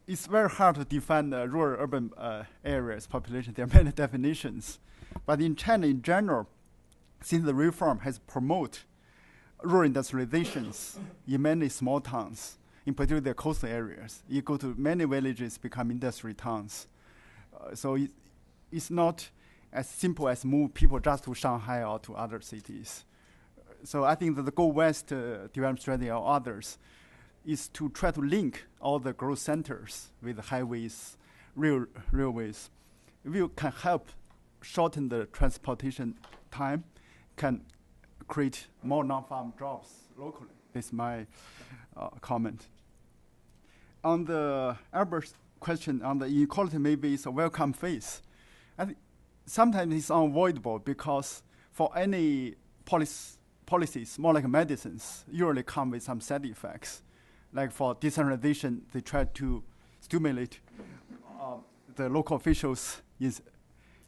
it's very hard to define the rural urban areas population. There are many definitions. But in China in general, since the reform has promoted rural industrializations in many small towns, in particular the coastal areas, you go to many villages become industry towns. So it's not as simple as move people just to Shanghai or to other cities. So I think that the Go West development strategy or others is to try to link all the growth centers with highways, railways. We can help shorten the transportation time, can create more non-farm jobs locally. This is my comment. On the Albert's question on the inequality, maybe it's a welcome phase. I think sometimes it's unavoidable because for any policies, more like medicines, usually come with some side effects. Like for decentralization, they try to stimulate the local officials'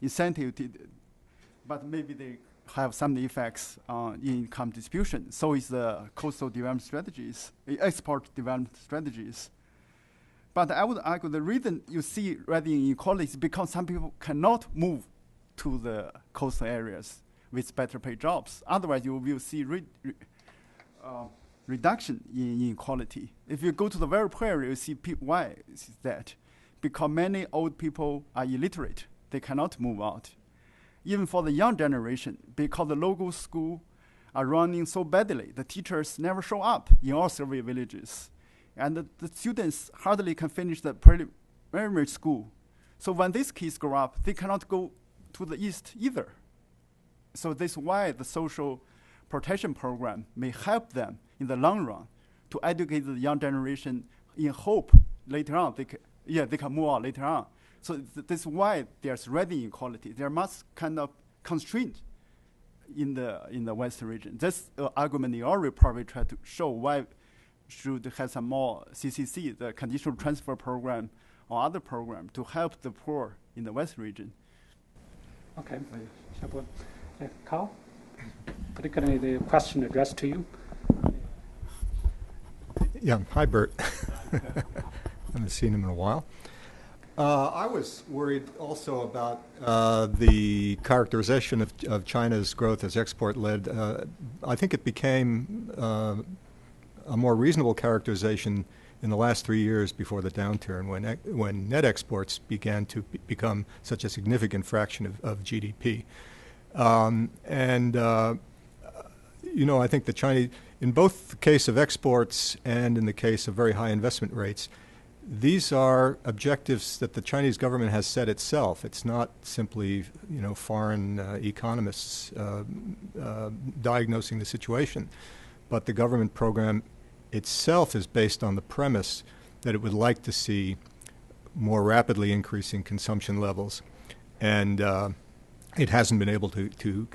incentive, but maybe they have some effects on income distribution. So is the coastal development strategies, export development strategies. But I would argue the reason you see rising inequality is because some people cannot move to the coastal areas with better paid jobs. Otherwise, you will see reduction in inequality. If you go to the very poor area, you see why is that? Because many old people are illiterate. They cannot move out. Even for the young generation, because the local schools are running so badly, the teachers never show up in all survey villages. And the students hardly can finish the primary school. So when these kids grow up, they cannot go to the east either. So this is why the social protection program may help them in the long run to educate the young generation in hope later on they can move on later on. So this is why there's rising inequality. There must kind of constraint in the Western region. This argument in our report we try to show why should have some more CCC, the conditional transfer program or other program to help the poor in the West region. Okay, Carl, particularly the question addressed to you. Yeah, hi Bert. I haven't seen him in a while. I was worried also about the characterization of China's growth as export-led. I think it became a more reasonable characterization in the last 3 years before the downturn, when net exports began to become such a significant fraction of GDP. You know, I think the Chinese, in both the case of exports and in the case of very high investment rates, these are objectives that the Chinese government has set itself. It's not simply, you know, foreign economists diagnosing the situation, but the government program itself is based on the premise that it would like to see more rapidly increasing consumption levels, and it hasn't been able to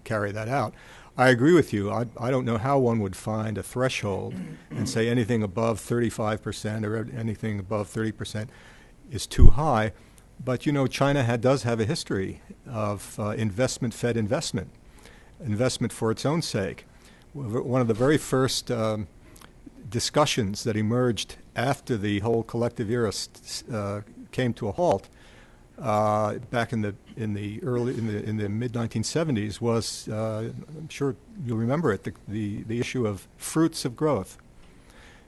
carry that out. I agree with you. I don't know how one would find a threshold and say anything above 35% or anything above 30% is too high. But, you know, China does have a history of investment-fed investment for its own sake. One of the very first discussions that emerged after the whole collective era came to a halt back in the mid 1970s was I'm sure you'll remember it, the issue of fruits of growth.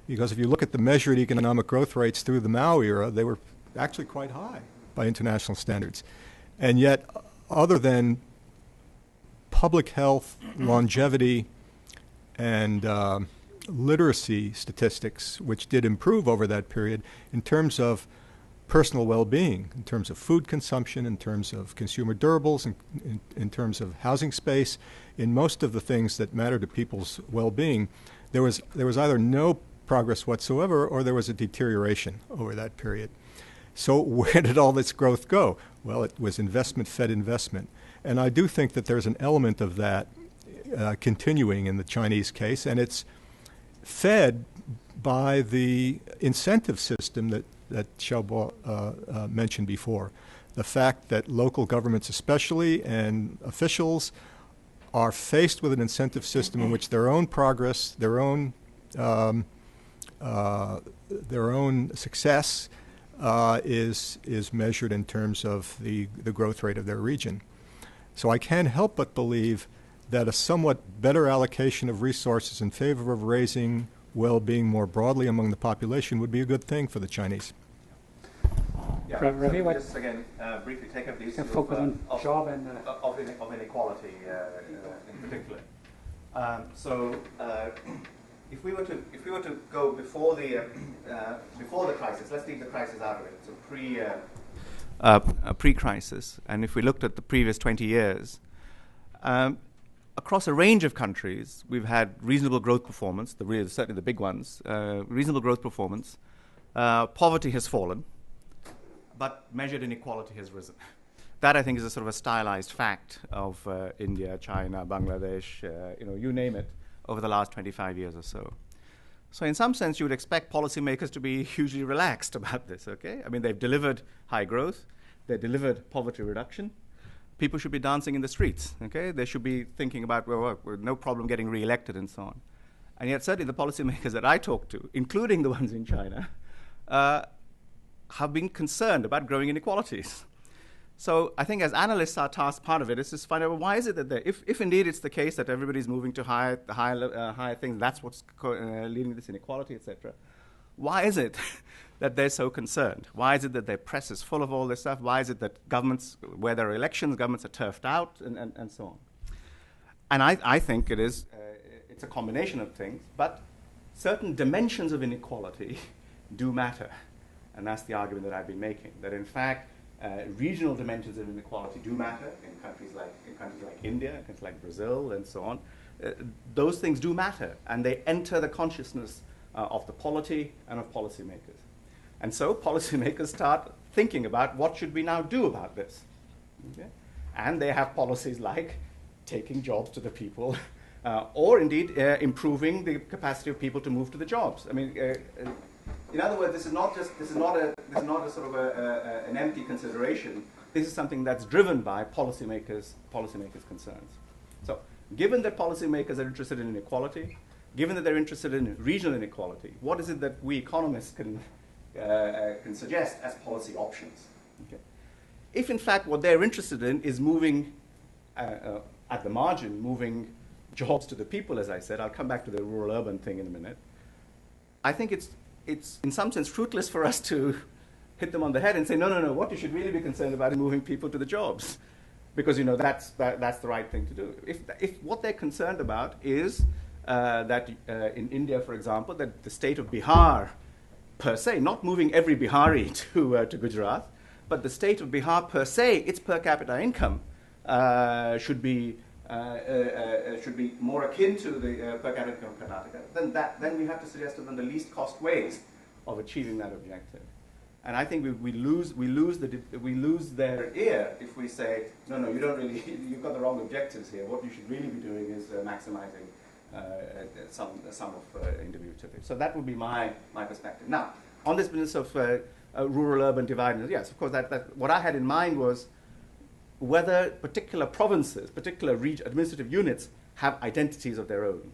Because if you look at the measured economic growth rates through the Mao era, they were actually quite high by international standards. And yet, other than public health, longevity, and literacy statistics, which did improve over that period in terms of personal well-being, in terms of food consumption, in terms of consumer durables, in terms of housing space, in most of the things that matter to people's well-being, there was either no progress whatsoever or there was a deterioration over that period. So where did all this growth go? Well, it was investment-fed investment. And I do think that there's an element of that continuing in the Chinese case, and it's fed by the incentive system that Xiaobo mentioned before. The fact that local governments especially and officials are faced with an incentive system in which their own progress, their own their own success is measured in terms of the growth rate of their region. So I can't help but believe that a somewhat better allocation of resources in favor of raising well-being more broadly among the population would be a good thing for the Chinese. Yeah, Ravi, so just again briefly take up the issue of job and of inequality in particular. If we were to go before the crisis, let's leave the crisis out of it. So pre-crisis, and if we looked at the previous 20 years, across a range of countries, we've had reasonable growth performance. Certainly the big ones, reasonable growth performance. Poverty has fallen, but measured inequality has risen. That, I think, is a sort of a stylized fact of India, China, Bangladesh, you name it, over the last 25 years or so. So in some sense, you would expect policymakers to be hugely relaxed about this, okay? I mean, they've delivered high growth. They've delivered poverty reduction. People should be dancing in the streets, okay? They should be thinking about, well, no problem getting reelected and so on. And yet, certainly the policymakers that I talk to, including the ones in China, have been concerned about growing inequalities. So I think as analysts, our task, part of it, is to find out, well, why is it that if indeed it's the case that everybody's moving to higher things, that's what's leading to this inequality, etc. Why is it that they're so concerned? Why is it that their press is full of all this stuff? Why is it that governments, where there are elections, governments are turfed out, and so on? And I think it's a combination of things, but certain dimensions of inequality do matter. And that's the argument that I've been making, that in fact, regional dimensions of inequality do matter in countries like India, countries like Brazil, and so on. Those things do matter, and they enter the consciousness of the polity and of policymakers. And so policymakers start thinking about what should we now do about this. Okay? And they have policies like taking jobs to the people, or indeed improving the capacity of people to move to the jobs. I mean, in other words, this is not a sort of an empty consideration. This is something that's driven by policymakers' concerns. So, given that policymakers are interested in inequality, given that they're interested in regional inequality, what is it that we economists can suggest as policy options? Okay. If in fact what they're interested in is moving at the margin, moving jobs to the people, as I said, I'll come back to the rural-urban thing in a minute. I think it's in some sense fruitless for us to hit them on the head and say, no, what you should really be concerned about is moving people to the jobs, because that's the right thing to do. If what they're concerned about is that in India, for example, that the state of Bihar per se, not moving every Bihari to Gujarat, but the state of Bihar per se, its per capita income should be more akin to the per capita income of Karnataka, then we have to suggest to them the least cost ways of achieving that objective. And I think we lose their ear if we say, no, you don't really, you've got the wrong objectives here. What you should really be doing is maximizing some of individual activity. So that would be my perspective. Now, on this business of rural-urban divide, yes, of course, that what I had in mind was whether particular provinces, particular administrative units have identities of their own.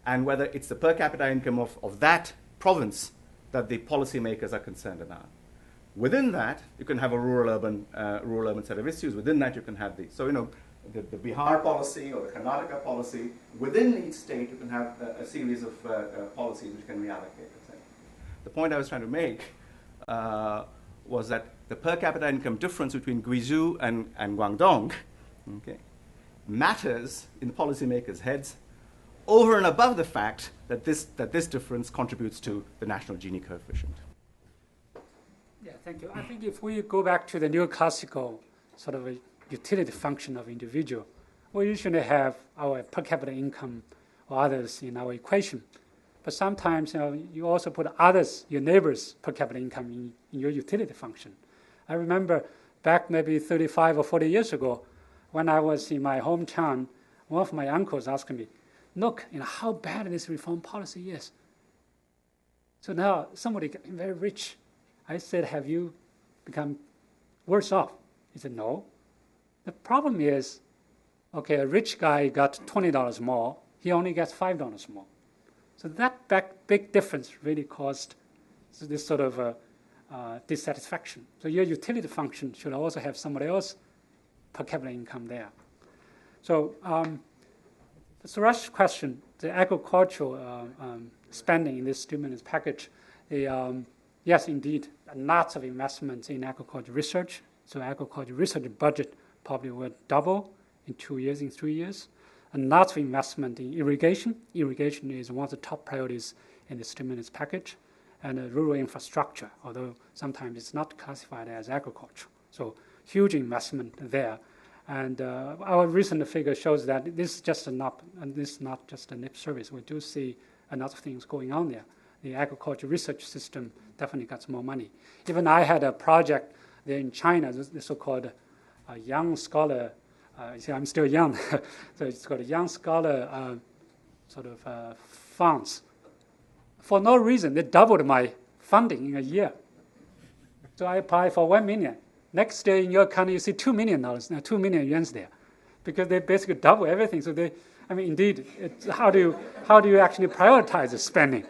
And whether it's the per capita income of that province that the policymakers are concerned about. Within that, you can have a rural-urban set of issues. Within that, you can have the Bihar policy or the Karnataka policy. Within each state, you can have a series of policies which can reallocate. The point I was trying to make was that the per capita income difference between Guizhou and Guangdong, okay, matters in the policymakers' heads over and above the fact that this difference contributes to the national Gini coefficient. Yeah, thank you. I think if we go back to the neoclassical sort of a utility function of individual, we usually have our per capita income or others in our equation. But sometimes you also put others, your neighbors' per capita income in your utility function. I remember back maybe 35 or 40 years ago, when I was in my hometown, one of my uncles asked me, look, how bad this reform policy is. So now somebody getting very rich. I said, have you become worse off? He said, no. The problem is, okay, a rich guy got $20 more. He only gets $5 more. So that big difference really caused this sort of dissatisfaction. So your utility function should also have somebody else per capita income there. So Surash's question, the agricultural spending in this stimulus package, yes, indeed, lots of investments in agriculture research. So agriculture research budget probably will double in 2 years, in 3 years. And lots of investment in irrigation. Irrigation is one of the top priorities in the stimulus package. And rural infrastructure, although sometimes it's not classified as agriculture. So huge investment there. And our recent figure shows that this is not just a lip service. We do see a lot of things going on there. The agriculture research system definitely got more money. Even I had a project there in China, the so-called young scholar. You see, I'm still young, so it's called a young scholar funds. For no reason, they doubled my funding in a year. So I applied for 1 million. Next day in your account, you see $2 million, now 2 million yuans there, because they basically double everything. So indeed, how do you actually prioritize the spending?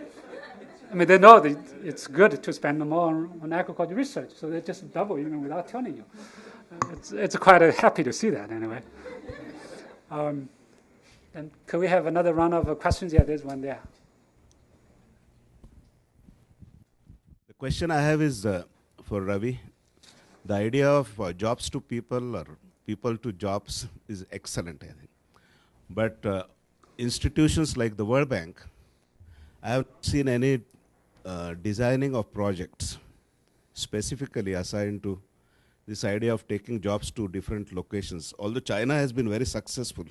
I mean, they know that it's good to spend more on agriculture research, so they just double even without telling you. It's quite happy to see that anyway. And can we have another round of questions? Yeah, there's one there. The question I have is for Ravi. The idea of jobs to people or people to jobs is excellent, I think. But institutions like the World Bank, I haven't seen any designing of projects specifically assigned to this idea of taking jobs to different locations. Although China has been very successful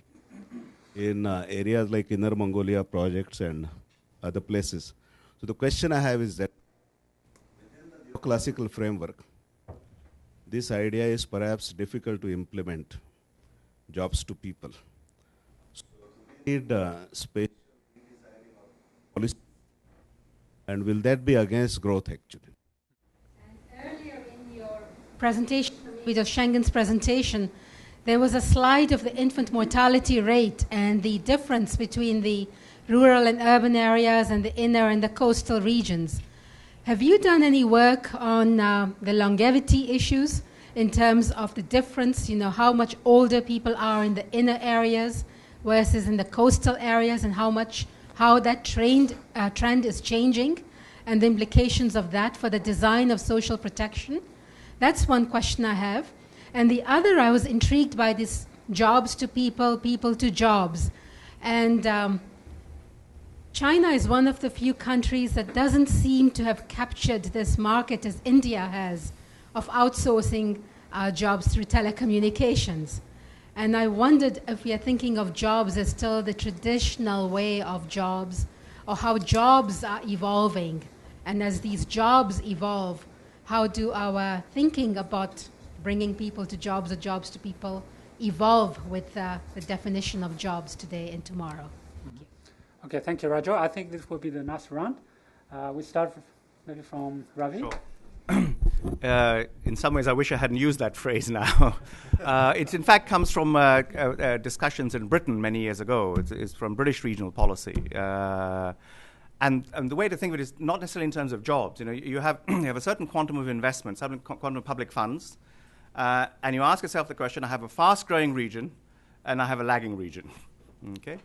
in areas like Inner Mongolia projects and other places. So the question I have is that within the classical framework, this idea is perhaps difficult to implement, jobs to people. So we need space policy, and will that be against growth actually? Earlier in your presentation, with Schengen's presentation, there was a slide of the infant mortality rate and the difference between the rural and urban areas and the inner and the coastal regions. Have you done any work on the longevity issues in terms of the difference, how much older people are in the inner areas versus in the coastal areas, and how that trend is changing, and the implications of that for the design of social protection? That's one question I have. And the other, I was intrigued by this jobs to people, people to jobs. And China is one of the few countries that doesn't seem to have captured this market as India has of outsourcing jobs through telecommunications. And I wondered if we are thinking of jobs as still the traditional way of jobs, or how jobs are evolving. And as these jobs evolve, how do our thinking about bringing people to jobs or jobs to people evolve with the definition of jobs today and tomorrow? Thank you. Okay, thank you, Raju. I think this will be the last round. We start maybe from Ravi. Sure. In some ways, I wish I hadn't used that phrase now. It, in fact, comes from discussions in Britain many years ago. It's from British regional policy. And the way to think of it is not necessarily in terms of jobs. You have a certain quantum of investment, certain quantum of public funds, and you ask yourself the question, I have a fast-growing region, and I have a lagging region. Okay?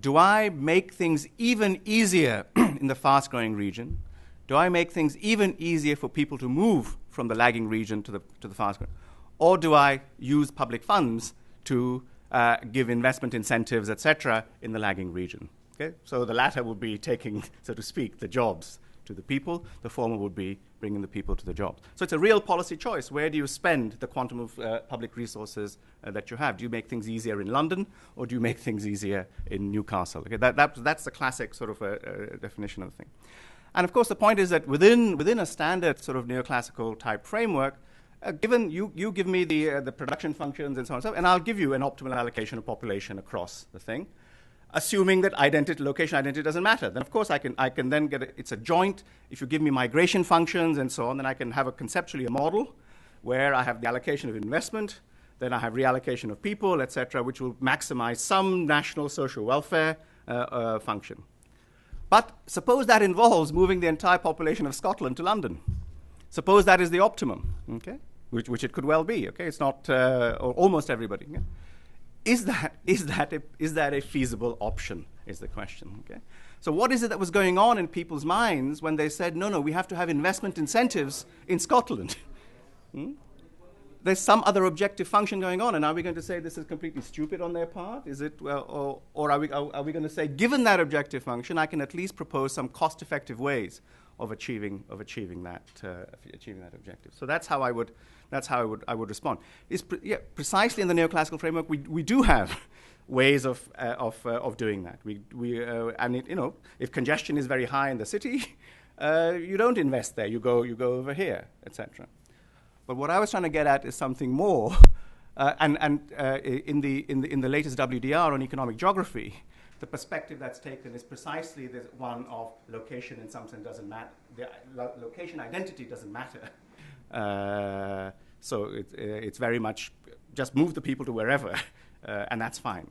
Do I make things even easier in the fast-growing region? Do I make things even easier for people to move from the lagging region to the fast-growing? Or do I use public funds to give investment incentives, etc., in the lagging region? Okay? So the latter would be taking, so to speak, the jobs to the people. The former would be bringing the people to the jobs. So it's a real policy choice. Where do you spend the quantum of public resources that you have? Do you make things easier in London, or do you make things easier in Newcastle? Okay? That's the classic sort of definition of the thing. And of course, the point is that within a standard sort of neoclassical type framework, given you give me the production functions and so on and so on, and I'll give you an optimal allocation of population across the thing, assuming that location identity doesn't matter. Then of course I can then get it's a joint. If you give me migration functions and so on, then I can have conceptually a model where I have the allocation of investment, then I have reallocation of people, etc., which will maximize some national social welfare function. But suppose that involves moving the entire population of Scotland to London. Suppose that is the optimum, okay? Which it could well be, okay? It's not or almost everybody. Okay? Is that a feasible option? Is the question, okay? So what is it that was going on in people's minds when they said, no, we have to have investment incentives in Scotland? There's some other objective function going on, and are we going to say this is completely stupid on their part? Is it, well, or are we going to say, given that objective function, I can at least propose some cost-effective ways of achieving that objective? So that's how I would respond. Precisely in the neoclassical framework, we do have ways of doing that. If congestion is very high in the city, you don't invest there. You go over here, etc. But what I was trying to get at is something more, in the latest WDR on economic geography, the perspective that's taken is precisely the one of location in some sense doesn't matter. The location identity doesn't matter. So it's very much just move the people to wherever, and that's fine.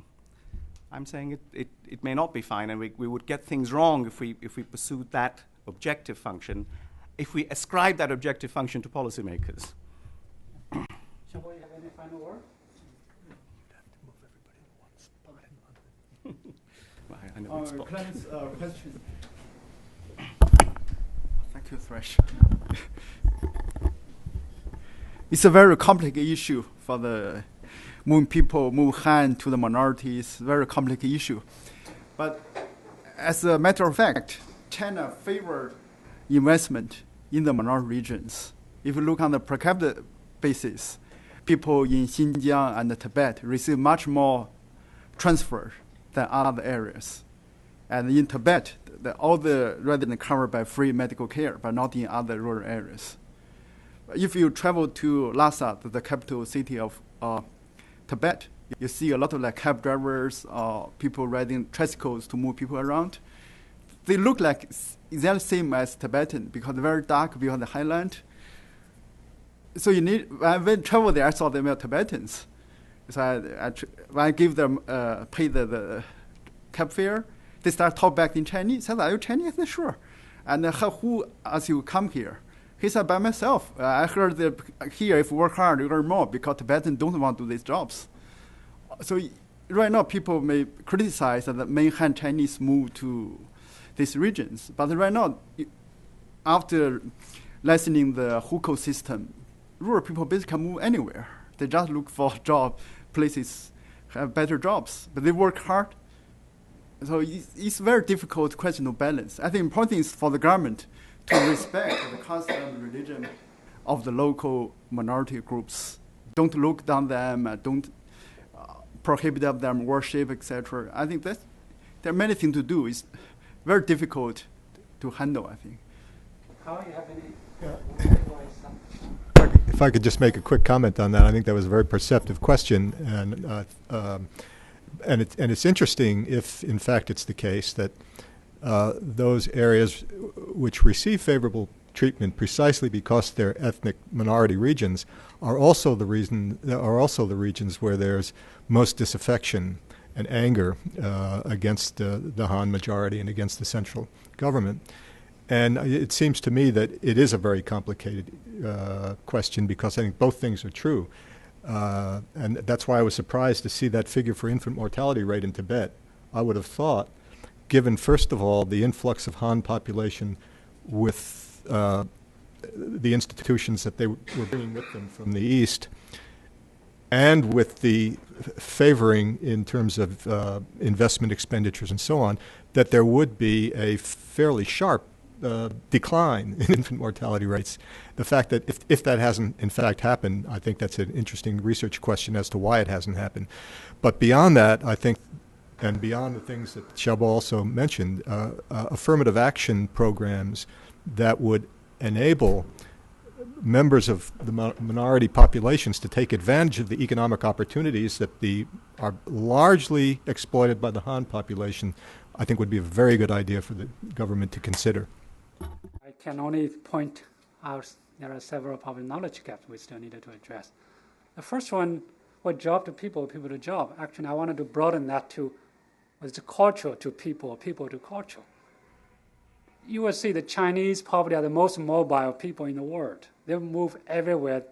I'm saying it may not be fine, and we would get things wrong if we pursued that objective function, if we ascribe that objective function to policymakers. Shall we have any final word? I know it's Clarence, question. Thank you, Thresh. It's a very complicated issue for the move hand to the minorities. Very complicated issue. But as a matter of fact, China favored investment in the minority regions. If you look on the per capita basis, people in Xinjiang and Tibet receive much more transfer than other areas. And in Tibet, all the residents covered by free medical care, but not in other rural areas. If you travel to Lhasa, the capital city of Tibet, you see a lot of cab drivers, people riding tricycles to move people around. They look like exactly the same as Tibetan because they're very dark because of the highland. So when I travel there, I saw them were Tibetans. So when I give them pay the cab fare, they start talk back in Chinese. I said, "Are you Chinese?" I said, "Sure." And who asked you to come here? He said, "By myself. I heard that here, if you work hard, you earn more because Tibetans don't want to do these jobs." So right now, people may criticize that the mainland Chinese move to these regions. But right now, after lessening the hukou system, rural people basically can move anywhere. They just look for places have better jobs, but they work hard. So it's very difficult question to balance. I think the important thing is for the government to respect the custom and religion of the local minority groups. Don't look down them, don't prohibit them worship, etc. I think there are many things to do. It's very difficult to handle, I think. How you have any? If I could just make a quick comment on that, I think that was a very perceptive question, and it's interesting if, in fact, it's the case that those areas which receive favorable treatment precisely because they're ethnic minority regions are also the regions where there's most disaffection and anger against the Han majority and against the central government. And it seems to me that it is a very complicated question because I think both things are true. And that's why I was surprised to see that figure for infant mortality rate in Tibet. I would have thought, given, first of all, the influx of Han population with the institutions that they were bringing with them from the East, and with the favoring in terms of investment expenditures and so on, that there would be a fairly sharp decline in infant mortality rates. The fact that if that hasn't in fact happened, I think that's an interesting research question as to why it hasn't happened. But beyond that, I think, and beyond the things that Xiaobo also mentioned, affirmative action programs that would enable members of the minority populations to take advantage of the economic opportunities that are largely exploited by the Han population, I think would be a very good idea for the government to consider. I can only point out there are several public knowledge gaps we still needed to address. The first one, what job to people to job? Actually, I wanted to broaden that to what's culture to people to culture. you will see the Chinese probably are the most mobile people in the world. They move everywhere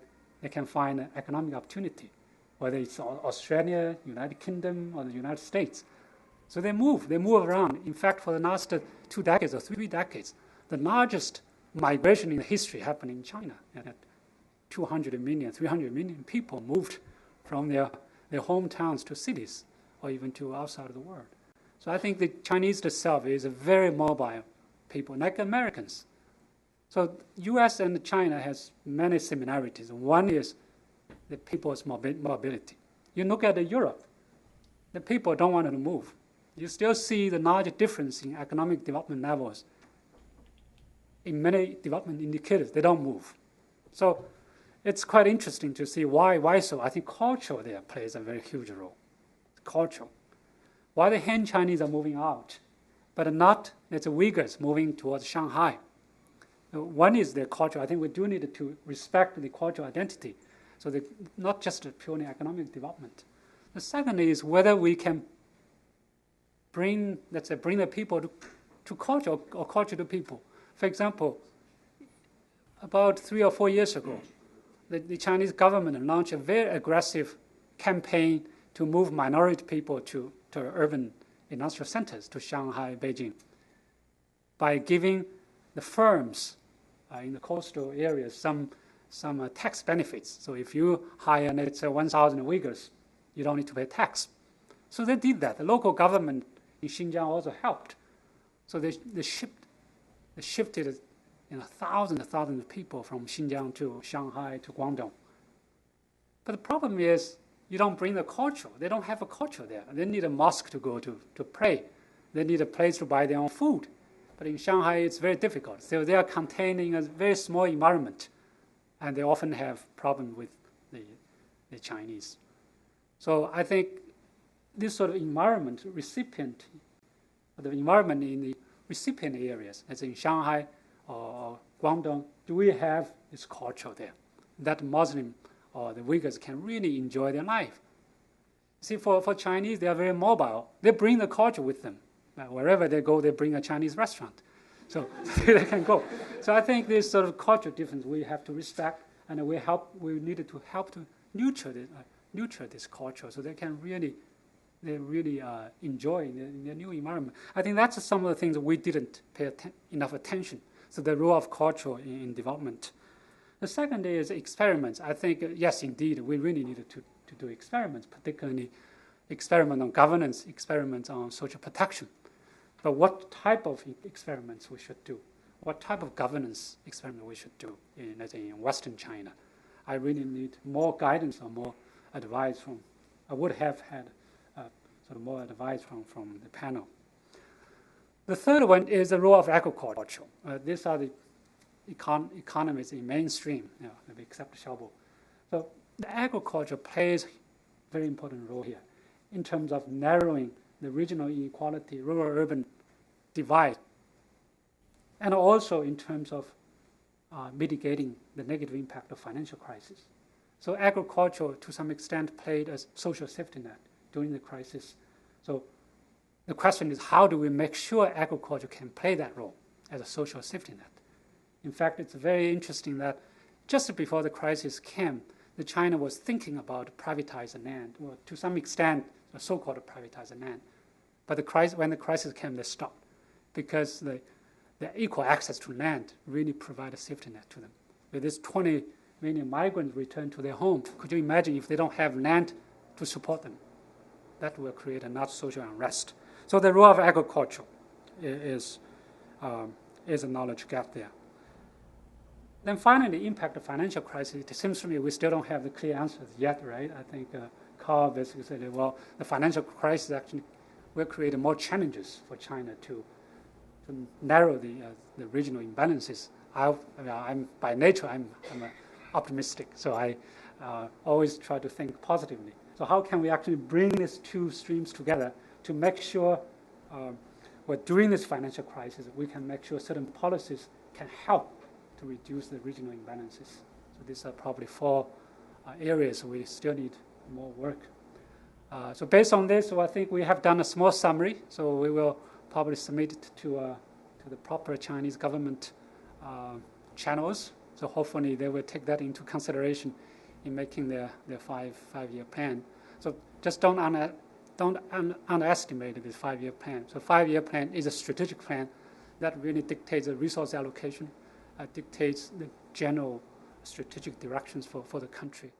they can find an economic opportunity, whether it's Australia, United Kingdom, or the United States. So they move around. In fact, for the last 2 decades or 3 decades, the largest migration in history happened in China. And 200 million, 300 million people moved from their hometowns to cities or even to outside of the world. So I think the Chinese themselves is a very mobile people, like Americans. So U.S. and China has many similarities. One is the people's mobility. You look at Europe, the people don't want to move. You still see the large difference in economic development levels. In many development indicators, they don't move. So it's quite interesting to see why so. I think culture there plays a very huge role. Culture. Why the Han Chinese are moving out, but not the Uyghurs moving towards Shanghai. One is their culture. I think we do need to respect the cultural identity, so not just purely economic development. The second is whether we can bring the people to culture or culture to people. For example, about 3 or 4 years ago, the Chinese government launched a very aggressive campaign to move minority people to urban industrial centers, to Shanghai, Beijing, by giving the firms in the coastal areas some tax benefits. So if you hire, let's say, 1,000 Uyghurs, you don't need to pay tax. So they did that. The local government in Xinjiang also helped. So they shifted thousands and thousands of people from Xinjiang to Shanghai to Guangdong. But the problem is you don't bring the culture. They don't have a culture there. They need a mosque to go to pray. They need a place to buy their own food. But in Shanghai, it's very difficult. So they are contained in a very small environment, and they often have problems with the Chinese. So I think this sort of environment, the environment in the recipient areas, as in Shanghai or Guangdong, do we have this culture there that Muslim or the Uyghurs can really enjoy their life? See, for Chinese, they are very mobile. They bring the culture with them. Wherever they go, they bring a Chinese restaurant. So they can go. So I think this sort of cultural difference we have to respect, and we needed to help to nurture this culture so they can really enjoy in their new environment. I think that's some of the things that we didn't pay enough attention. So the role of culture in development. The second is experiments. I think, yes, indeed, we really needed to do experiments, particularly experiment on governance, experiments on social protection. But what type of experiments we should do? What type of governance experiment we should do in Western China? I really need more guidance or more advice from. I would have had sort of more advice from the panel. The third one is the role of agriculture. These are the economists in mainstream, except Xiaobo. So the agriculture plays a very important role here in terms of narrowing the regional inequality, rural-urban divide, and also in terms of mitigating the negative impact of financial crisis. So agriculture, to some extent, played a social safety net during the crisis. So the question is, how do we make sure agriculture can play that role as a social safety net? In fact, it's very interesting that just before the crisis came, China was thinking about privatizing land, or to some extent, the so-called privatizing land. But when the crisis came, they stopped because the equal access to land really provided a safety net to them. With this 20 million migrants returned to their home, could you imagine if they don't have land to support them? That will create a not social unrest. So the role of agriculture is a knowledge gap there. Then finally, the impact of financial crisis. It seems to me we still don't have the clear answers yet, right? I think Carl basically said, well, the financial crisis actually will create more challenges for China to narrow the regional imbalances. I'm by nature, I'm optimistic, so I always try to think positively. So how can we actually bring these two streams together to make sure during this financial crisis, we can make sure certain policies can help to reduce the regional imbalances. So these are probably 4 areas we still need more work. So based on this, I think we have done a small summary. So we will probably submit it to to the proper Chinese government channels. So hopefully they will take that into consideration in making their five-year plan. So just don't underestimate this 5-year plan. So 5-year plan is a strategic plan that really dictates the resource allocation, dictates the general strategic directions for the country.